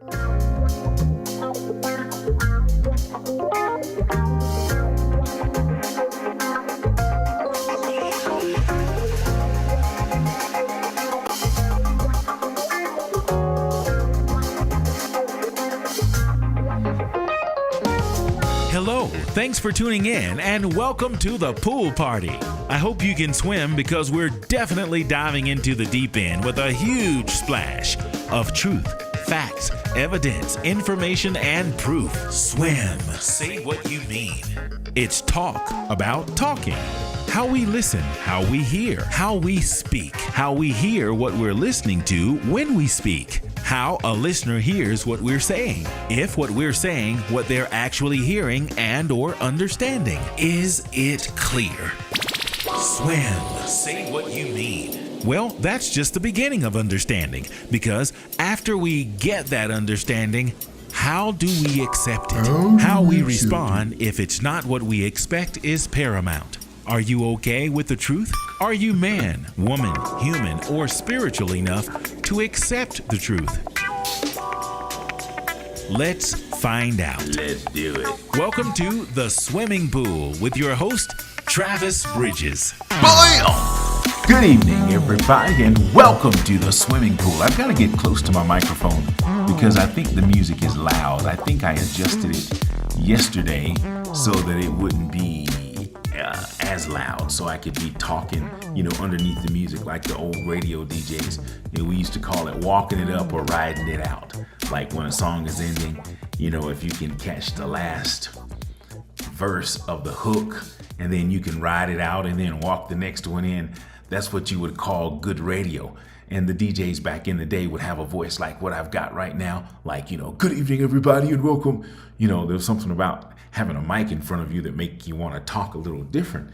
Hello, thanks for tuning in and welcome to the pool party. I hope you can swim because we're definitely diving into the deep end with a huge splash of truth, facts, evidence, information, and proof. Swim. Say what you mean. It's talk about talking. How we listen, how we hear, how we speak, how we hear what we're listening to when we speak. How a listener hears what we're saying, if what we're saying, what they're actually hearing and or understanding. Is it clear? Swim. Say what you mean. Well, that's just the beginning of understanding, because after we get that understanding, how do we accept it? How we respond if it's not what we expect is paramount. Are you okay with the truth? Are you man, woman, human, or spiritual enough to accept the truth? Let's find out. Let's do it. Welcome to The Swimming Pool with your host, Travis Bridges. Bam! Good evening, everybody, and welcome to The Swimming Pool. I've got to get close to my microphone because I think the music is loud. I think I adjusted it yesterday so that it wouldn't be as loud, so I could be talking, underneath the music like the old radio DJs. We used to call it walking it up or riding it out. Like when a song is ending, if you can catch the last verse of the hook and then you can ride it out and then walk the next one in, that's what you would call good radio. And the DJs back in the day would have a voice like what I've got right now, like, good evening, everybody, and welcome. There's something about having a mic in front of you that make you want to talk a little different,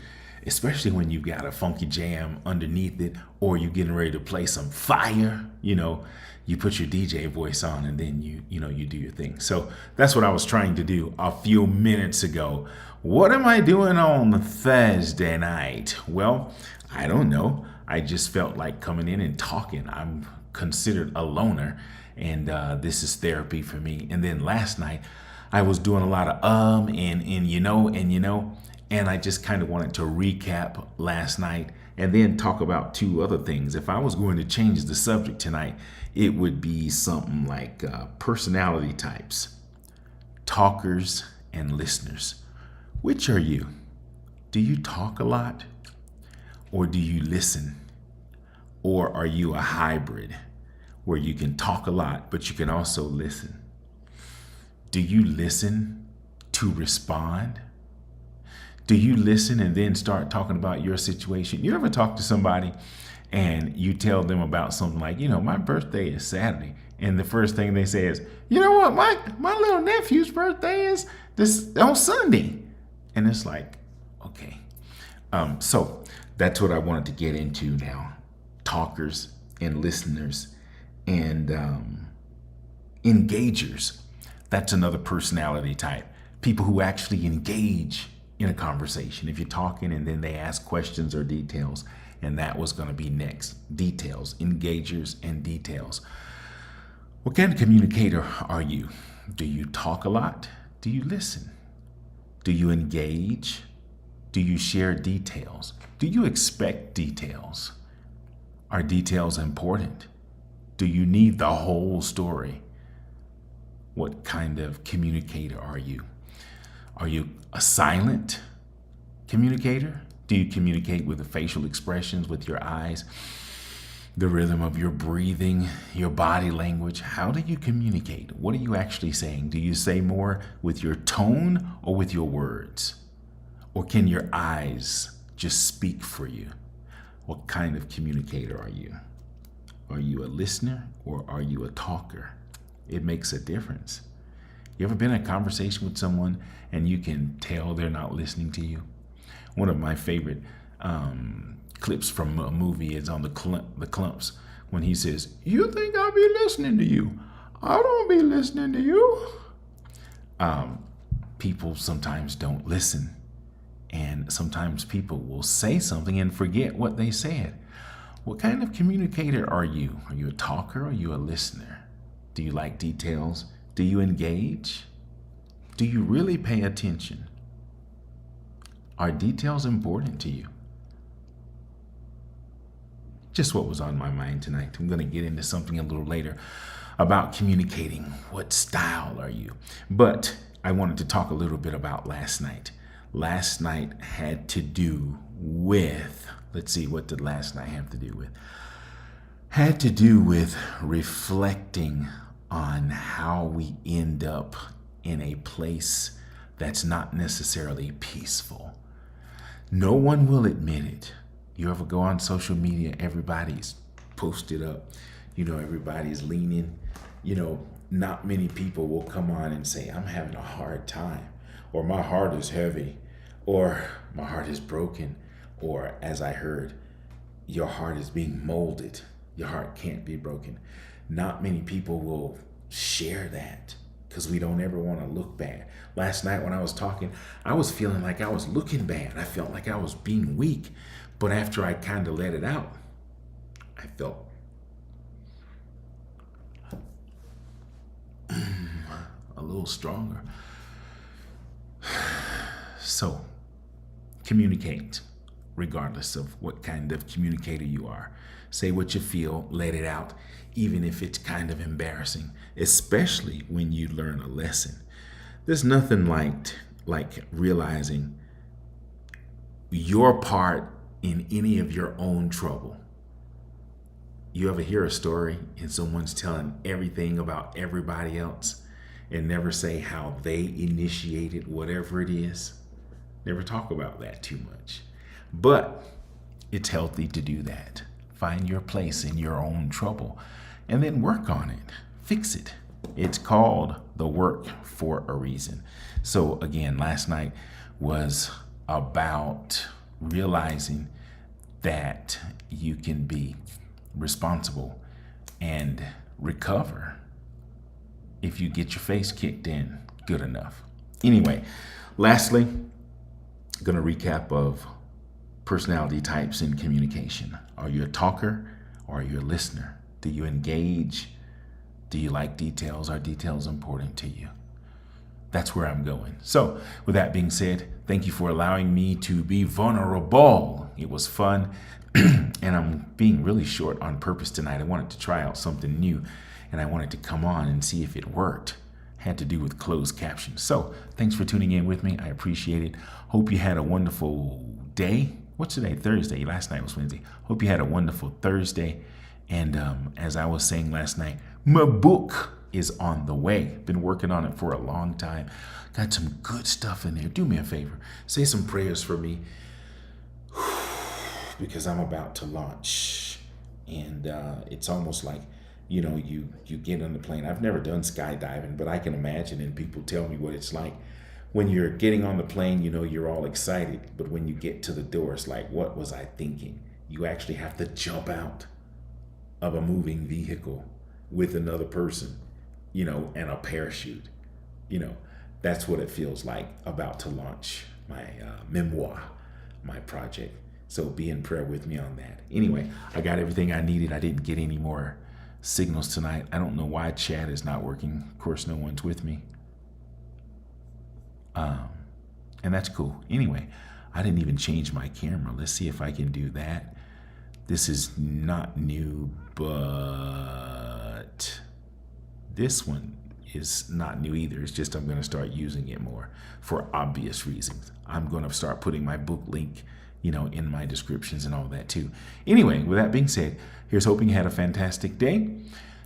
especially when you've got a funky jam underneath it, or you're getting ready to play some fire. You put your DJ voice on and then you do your thing. So that's what I was trying to do a few minutes ago. What am I doing on Thursday night? Well, I don't know. I just felt like coming in and talking. I'm considered a loner, and this is therapy for me. And then last night, I was doing a lot of and I just kind of wanted to recap last night and then talk about two other things. If I was going to change the subject tonight, it would be something like personality types, talkers and listeners. Which are you? Do you talk a lot? Or do you listen? Or are you a hybrid where you can talk a lot, but you can also listen? Do you listen to respond? Do you listen and then start talking about your situation? You ever talk to somebody and you tell them about something like, my birthday is Saturday. And the first thing they say is, you know what, my little nephew's birthday is this on Sunday. And it's like, okay. So that's what I wanted to get into now. Talkers and listeners and engagers. That's another personality type. People who actually engage in a conversation. If you're talking and then they ask questions or details, and that was going to be next. Details, engagers and details. What kind of communicator are you? Do you talk a lot? Do you listen? Do you engage? Do you share details? Do you expect details? Are details important? Do you need the whole story? What kind of communicator are you? Are you a silent communicator? Do you communicate with the facial expressions, with your eyes, the rhythm of your breathing, your body language? How do you communicate? What are you actually saying? Do you say more with your tone or with your words? Or can your eyes just speak for you? What kind of communicator are you? Are you a listener or are you a talker? It makes a difference. You ever been in a conversation with someone and you can tell they're not listening to you? One of my favorite clips from a movie is on the Clumps when he says, "You think I'll be listening to you? I don't be listening to you." People sometimes don't listen. And sometimes people will say something and forget what they said. What kind of communicator are you? Are you a talker or are you a listener? Do you like details? Do you engage? Do you really pay attention? Are details important to you? Just what was on my mind tonight. I'm going to get into something a little later about communicating. What style are you? But I wanted to talk a little bit about last night. Last night had to do with, let's see, what did last night have to do with? Had to do with reflecting on how we end up in a place that's not necessarily peaceful. No one will admit it. You ever go on social media, everybody's posted up, everybody's leaning, not many people will come on and say, I'm having a hard time, or my heart is heavy, or my heart is broken, or as I heard, your heart is being molded. Your heart can't be broken. Not many people will share that because we don't ever want to look bad. Last night when I was talking, I was feeling like I was looking bad. I felt like I was being weak. But after I kind of let it out, I felt a little stronger. So, communicate, regardless of what kind of communicator you are. Say what you feel, let it out, even if it's kind of embarrassing, especially when you learn a lesson. There's nothing like realizing your part in any of your own trouble. You ever hear a story and someone's telling everything about everybody else and never say how they initiated whatever it is? Never talk about that too much. But it's healthy to do that. Find your place in your own trouble and then work on it. Fix it. It's called the work for a reason. So again, last night was about realizing that you can be responsible and recover if you get your face kicked in good enough. Anyway, lastly, I'm going to recap of personality types in communication. Are you a talker or are you a listener? Do you engage? Do you like details? Are details important to you? That's where I'm going. So with that being said, thank you for allowing me to be vulnerable. It was fun. And I'm being really short on purpose tonight. I wanted to try out something new and I wanted to come on and see if it worked. Had to do with closed captions. So thanks for tuning in with me. I appreciate it. Hope you had a wonderful day. What's today? Thursday. Last night was Wednesday. Hope you had a wonderful Thursday. And as I was saying last night, my book is on the way. Been working on it for a long time. Got some good stuff in there. Do me a favor. Say some prayers for me because I'm about to launch. And it's almost like, you get on the plane. I've never done skydiving, but I can imagine, and people tell me what it's like. When you're getting on the plane, you're all excited. But when you get to the door, it's like, what was I thinking? You actually have to jump out of a moving vehicle with another person, and a parachute. That's what it feels like about to launch my memoir, my project. So be in prayer with me on that. Anyway, I got everything I needed. I didn't get any more signals tonight. I don't know why chat is not working. Of course, no one's with me. And that's cool. Anyway, I didn't even change my camera. Let's see if I can do that. This is not new, but this one is not new either. It's just I'm going to start using it more for obvious reasons. I'm going to start putting my book link, in my descriptions and all that too. Anyway, with that being said, here's hoping you had a fantastic day.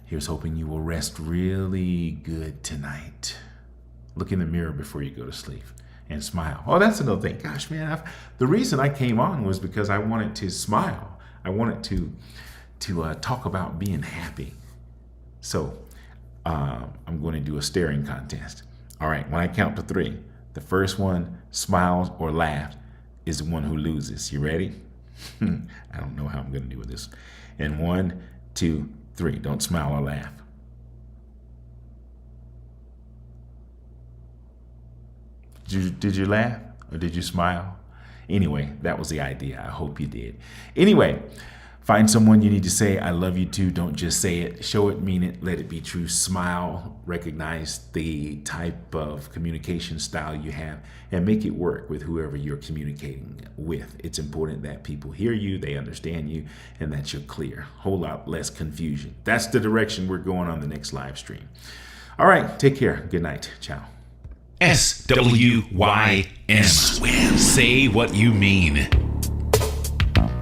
Here's hoping you will rest really good tonight. Look in the mirror before you go to sleep and smile. Oh, that's another thing. Gosh, man, the reason I came on was because I wanted to smile. I wanted to talk about being happy. So I'm going to do a staring contest. All right, when I count to 3, the first one smiles or laughs is the one who loses. You ready? I don't know how I'm going to do with this. And 1, 2, 3. Don't smile or laugh. Did you laugh or did you smile? Anyway, that was the idea. I hope you did. Anyway, Find someone you need to say I love you to. Don't just say it. Show it, mean it, let it be true. Smile, recognize the type of communication style you have, and make it work with whoever you're communicating with. It's important that people hear you, they understand you, and that you're clear. Whole lot less confusion. That's the direction we're going on the next live stream. All right, take care. Good night. Ciao. SWYM. Swim. Say what you mean.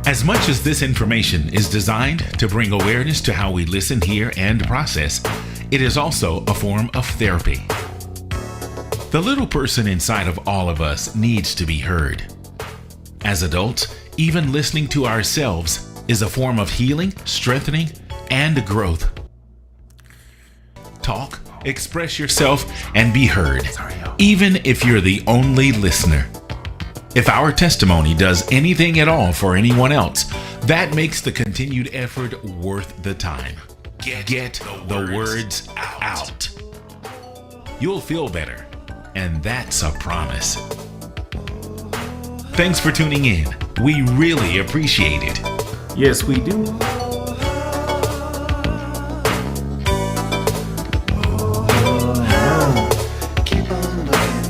As much as this information is designed to bring awareness to how we listen, hear, and process, it is also a form of therapy. The little person inside of all of us needs to be heard. As adults, even listening to ourselves is a form of healing, strengthening, and growth. Talk, express yourself, and be heard, even if you're the only listener. If our testimony does anything at all for anyone else, that makes the continued effort worth the time. Get the words out. You'll feel better, and that's a promise. Thanks for tuning in. We really appreciate it. Yes, we do.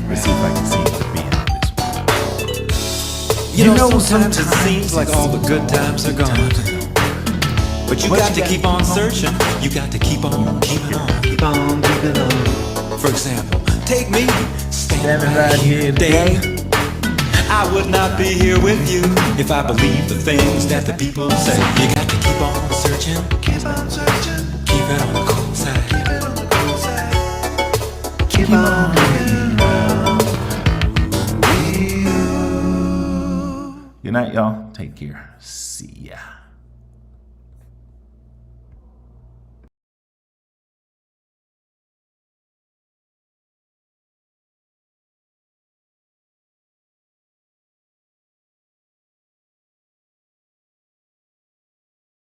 Let's see if I can see the beat on this one. You know, sometimes it seems like all the good times are gone. But you got to keep on searching. You got to keep on keeping on. Keep on keeping on. For example, take me, Standing right here today. today. I would not be here with you if I believed the things that the people say. You got to keep on searching. Keep on searching. Keep it on the cold side. Keep it on the cold side. Keep on looking around. Good night, y'all. Take care. See ya.